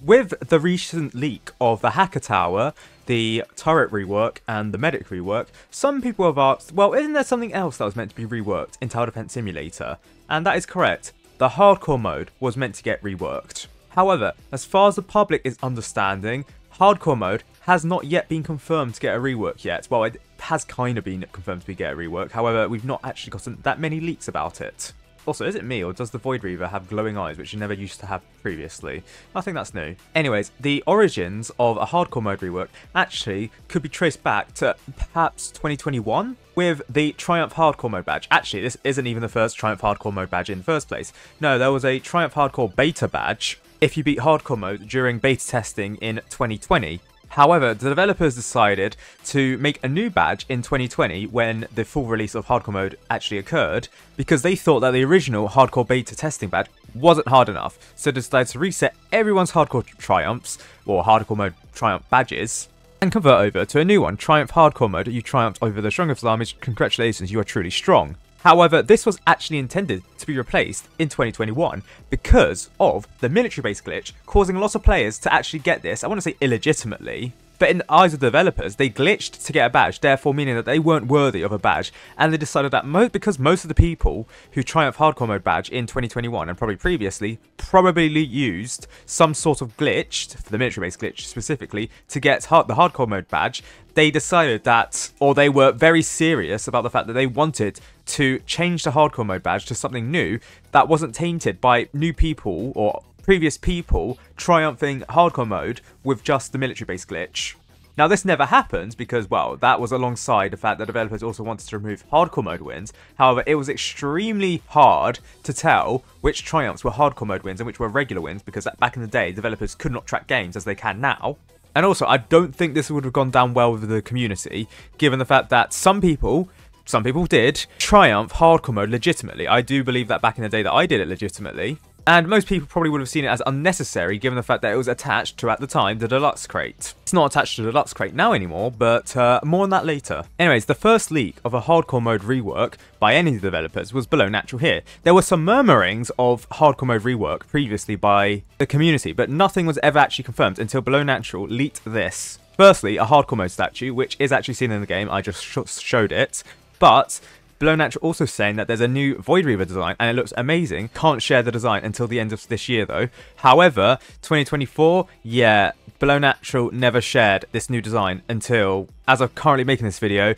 with the recent leak of the Hacker Tower, the turret rework, and the medic rework, some people have asked, well, isn't there something else that was meant to be reworked in Tower Defense Simulator? And that is correct. The hardcore mode was meant to get reworked. However, as far as the public is understanding, hardcore mode has not yet been confirmed to get a rework yet. Well, it has kind of been confirmed to get a rework, however, we've not actually gotten that many leaks about it. Also, is it me, or does the Void Reaver have glowing eyes, which you never used to have previously? I think that's new. Anyways, the origins of a hardcore mode rework actually could be traced back to perhaps 2021 with the Triumph Hardcore mode badge. Actually, this isn't even the first Triumph Hardcore mode badge in the first place. No, there was a Triumph Hardcore beta badge if you beat hardcore mode during beta testing in 2020. However, the developers decided to make a new badge in 2020 when the full release of hardcore mode actually occurred, because they thought that the original hardcore beta testing badge wasn't hard enough, so they decided to reset everyone's hardcore triumphs, or hardcore mode triumph badges, and convert over to a new one, Triumph Hardcore mode. You triumphed over the strongest armies, congratulations, you are truly strong. However, this was actually intended to be replaced in 2021 because of the military base glitch, causing a lot of players to actually get this, I want to say illegitimately, but in the eyes of the developers, they glitched to get a badge, therefore meaning that they weren't worthy of a badge, and they decided that because most of the people who Triumph Hardcore mode badge in 2021 and probably previously probably used some sort of glitch, for the military base glitch specifically, to get the Hardcore mode badge, they decided that, or they were very serious about the fact that they wanted to change the hardcore mode badge to something new that wasn't tainted by new people or previous people triumphing hardcore mode with just the military base glitch. Now this never happened because, well, that was alongside the fact that developers also wanted to remove hardcore mode wins. However, it was extremely hard to tell which triumphs were hardcore mode wins and which were regular wins, because back in the day developers could not track games as they can now. And also, I don't think this would have gone down well with the community, given the fact that some people did triumph hardcore mode legitimately. I do believe that back in the day that I did it legitimately. And most people probably would have seen it as unnecessary, given the fact that it was attached to, at the time, the Deluxe Crate. It's not attached to the Deluxe Crate now anymore, but more on that later. Anyways, the first leak of a hardcore mode rework by any of the developers was Below Natural here. There were some murmurings of hardcore mode rework previously by the community, but nothing was ever actually confirmed until Below Natural leaked this. Firstly, a hardcore mode statue, which is actually seen in the game, I just showed it, but Below Natural also saying that there's a new Void Reaver design and it looks amazing. Can't share the design until the end of this year though. However, 2024, yeah, Below Natural never shared this new design until, as of currently making this video,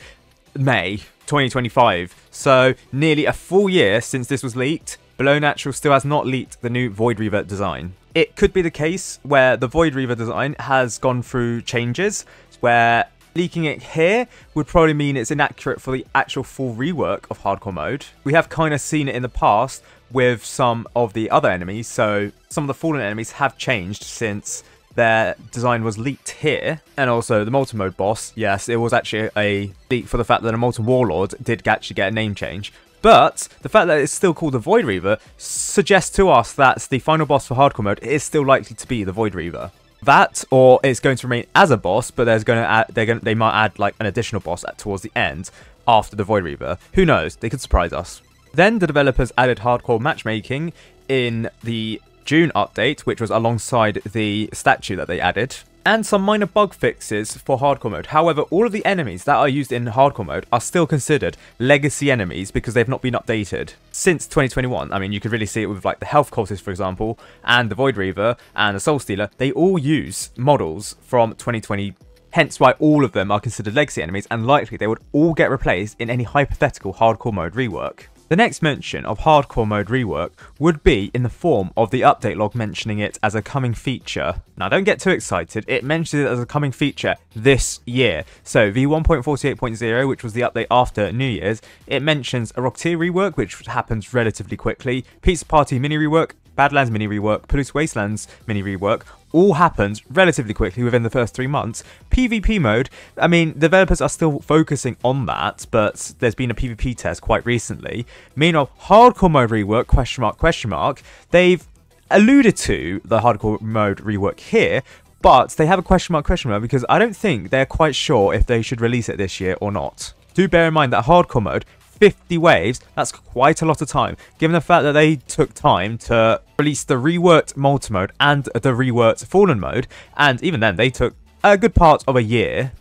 May 2025. So nearly a full year since this was leaked, Below Natural still has not leaked the new Void Reaver design. It could be the case where the Void Reaver design has gone through changes, where leaking it here would probably mean it's inaccurate for the actual full rework of hardcore mode. We have kind of seen it in the past with some of the other enemies, so some of the fallen enemies have changed since their design was leaked here. And also the Molten Mode boss, yes, it was actually a leak for the fact that a Molten Warlord did actually get a name change. But the fact that it's still called the Void Reaver suggests to us that the final boss for hardcore mode is still likely to be the Void Reaver. That, or it's going to remain as a boss, but they might add like an additional boss towards the end after the Void Reaver. Who knows? They could surprise us. Then the developers added hardcore matchmaking in the June update, which was alongside the statue that they added, and some minor bug fixes for hardcore mode. However, all of the enemies that are used in hardcore mode are still considered legacy enemies because they've not been updated since 2021. I mean, you could really see it with like the Health Cultist, for example, and the Void Reaver and the Soul Stealer. They all use models from 2020, hence why all of them are considered legacy enemies, and likely they would all get replaced in any hypothetical hardcore mode rework. The next mention of hardcore mode rework would be in the form of the update log mentioning it as a coming feature. Now don't get too excited, it mentions it as a coming feature this year. So v1.48.0, which was the update after New Year's, it mentions a Rocketeer rework, which happens relatively quickly, Pizza Party mini rework, Badlands mini rework, Polluted Wastelands mini rework, all happens relatively quickly within the first 3 months. PvP mode, I mean, developers are still focusing on that, but there's been a PvP test quite recently. Meanwhile, hardcore mode rework, question mark, they've alluded to the hardcore mode rework here, but they have a question mark because I don't think they're quite sure if they should release it this year or not. Do bear in mind that hardcore mode 50 waves, that's quite a lot of time, given the fact that they took time to release the reworked multi-mode and the reworked fallen mode, and even then they took a good part of a year.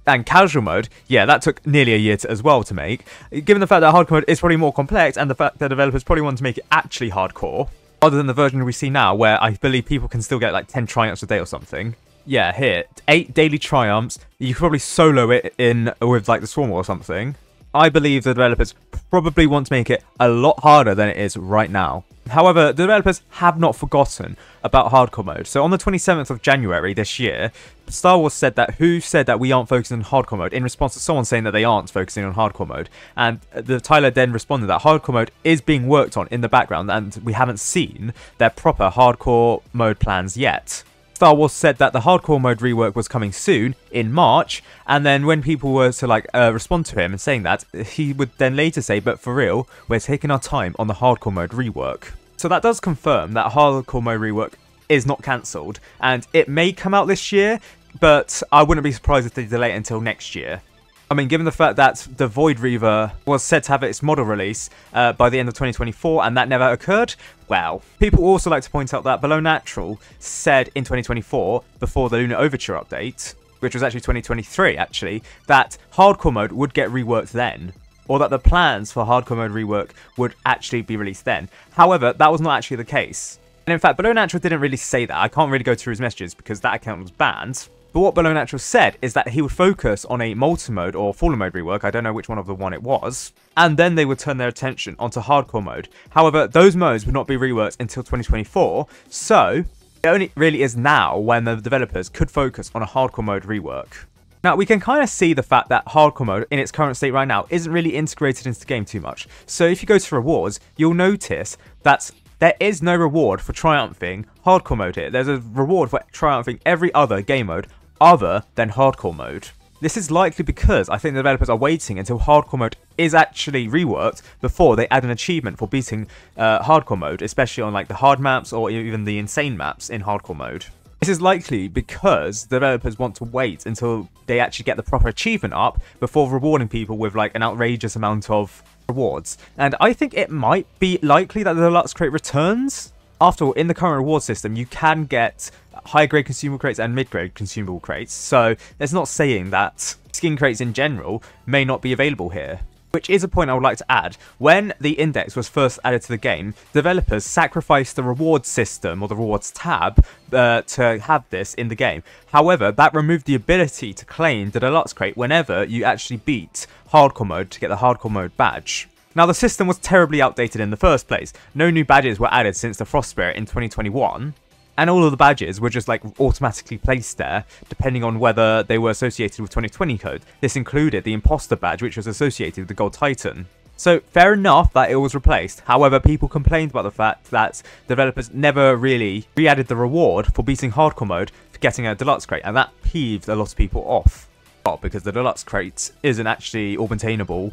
And casual mode, yeah, that took nearly a year as well to make, given the fact that hardcore mode is probably more complex and the fact that developers probably want to make it actually hardcore, rather than the version we see now where I believe people can still get like 10 triumphs a day or something. Yeah, here, 8 daily triumphs, you could probably solo it in with like the Swarm or something. I believe the developers probably want to make it a lot harder than it is right now. However, the developers have not forgotten about hardcore mode. So on the 27th of January this year, Star Wars said that we aren't focusing on hardcore mode in response to someone saying that they aren't focusing on hardcore mode. And Tyler then responded that hardcore mode is being worked on in the background and we haven't seen their proper hardcore mode plans yet. Star Wars said that the hardcore mode rework was coming soon, in March, and then when people were to respond to him and saying that, he would then later say, but for real, we're taking our time on the hardcore mode rework. So that does confirm that hardcore mode rework is not cancelled, and it may come out this year, but I wouldn't be surprised if they delay it until next year. I mean, given the fact that the Void Reaver was said to have its model release by the end of 2024 and that never occurred, well, people also like to point out that Below Natural said in 2024, before the Lunar Overture update, which was actually 2023 actually, that hardcore mode would get reworked then, or that the plans for hardcore mode rework would actually be released then. However, that was not actually the case. And in fact, Below Natural didn't really say that. I can't really go through his messages because that account was banned. But what Below Natural said is that he would focus on a multi-mode or fallen mode rework, I don't know which one of the one it was, and then they would turn their attention onto hardcore mode. However, those modes would not be reworked until 2024, so it only really is now when the developers could focus on a hardcore mode rework. Now, we can kind of see the fact that hardcore mode in its current state right now isn't really integrated into the game too much. So if you go to rewards, you'll notice that there is no reward for triumphing hardcore mode here. There's a reward for triumphing every other game mode other than hardcore mode. This is likely because I think the developers are waiting until hardcore mode is actually reworked before they add an achievement for beating hardcore mode, especially on like the hard maps or even the insane maps in hardcore mode. This is likely because the developers want to wait until they actually get the proper achievement up before rewarding people with like an outrageous amount of rewards. And I think it might be likely that the deluxe crate returns. After all, in the current reward system, you can get high-grade consumable crates and mid-grade consumable crates, so it's not saying that skin crates in general may not be available here. Which is a point I would like to add. When the index was first added to the game, developers sacrificed the rewards system, or the rewards tab, to have this in the game. However, that removed the ability to claim the deluxe crate whenever you actually beat hardcore mode to get the hardcore mode badge. Now, the system was terribly outdated in the first place. No new badges were added since the Frost Spirit in 2021. And all of the badges were just like automatically placed there, depending on whether they were associated with 2020 code. This included the Imposter badge, which was associated with the Gold Titan. So, fair enough that it was replaced. However, people complained about the fact that developers never really re-added the reward for beating hardcore mode for getting a deluxe crate, and that peeved a lot of people off. Well, because the deluxe crate isn't actually obtainable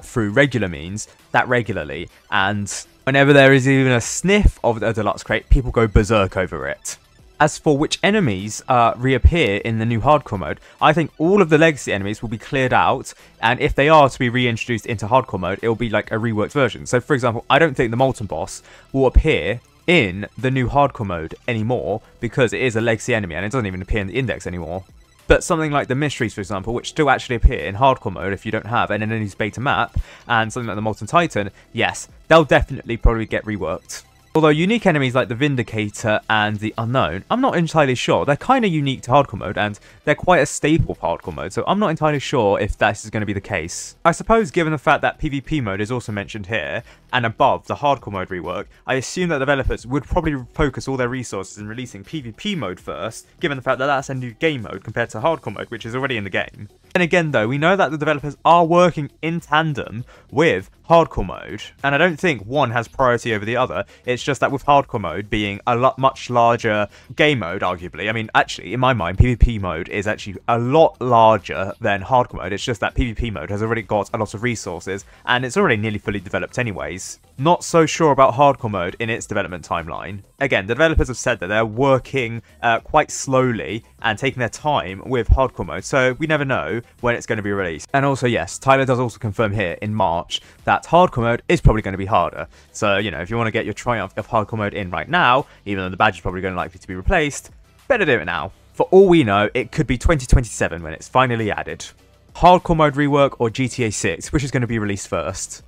through regular means that regularly, and whenever there is even a sniff of a deluxe crate, people go berserk over it. As for which enemies reappear in the new hardcore mode, I think all of the legacy enemies will be cleared out, and if they are to be reintroduced into hardcore mode, it will be like a reworked version. So, for example, I don't think the Molten Boss will appear in the new hardcore mode anymore because it is a legacy enemy and it doesn't even appear in the index anymore. But something like the Mysteries, for example, which still actually appear in hardcore mode if you don't have an enemy's beta map, and something like the Molten Titan, yes, they'll definitely probably get reworked. Although unique enemies like the Vindicator and the Unknown, I'm not entirely sure. They're kind of unique to hardcore mode, and they're quite a staple for hardcore mode, so I'm not entirely sure if this is going to be the case. I suppose given the fact that PvP mode is also mentioned here, and above the hardcore mode rework, I assume that developers would probably focus all their resources in releasing PvP mode first, given the fact that that's a new game mode compared to hardcore mode, which is already in the game. And again though, we know that the developers are working in tandem with hardcore mode, and I don't think one has priority over the other. It's just that with hardcore mode being a much larger game mode, arguably, I mean, actually, in my mind, PvP mode is actually a lot larger than hardcore mode. It's just that PvP mode has already got a lot of resources, and it's already nearly fully developed anyways. is not so sure about hardcore mode in its development timeline. Again, the developers have said that they're working quite slowly and taking their time with hardcore mode, so we never know when it's going to be released. And also, yes, Tyler does also confirm here in March that hardcore mode is probably going to be harder. So, you know, if you want to get your triumph of hardcore mode in right now, even though the badge is probably going to likely to be replaced, better do it now. For all we know, it could be 2027 when it's finally added. Hardcore mode rework or GTA 6, which is going to be released first?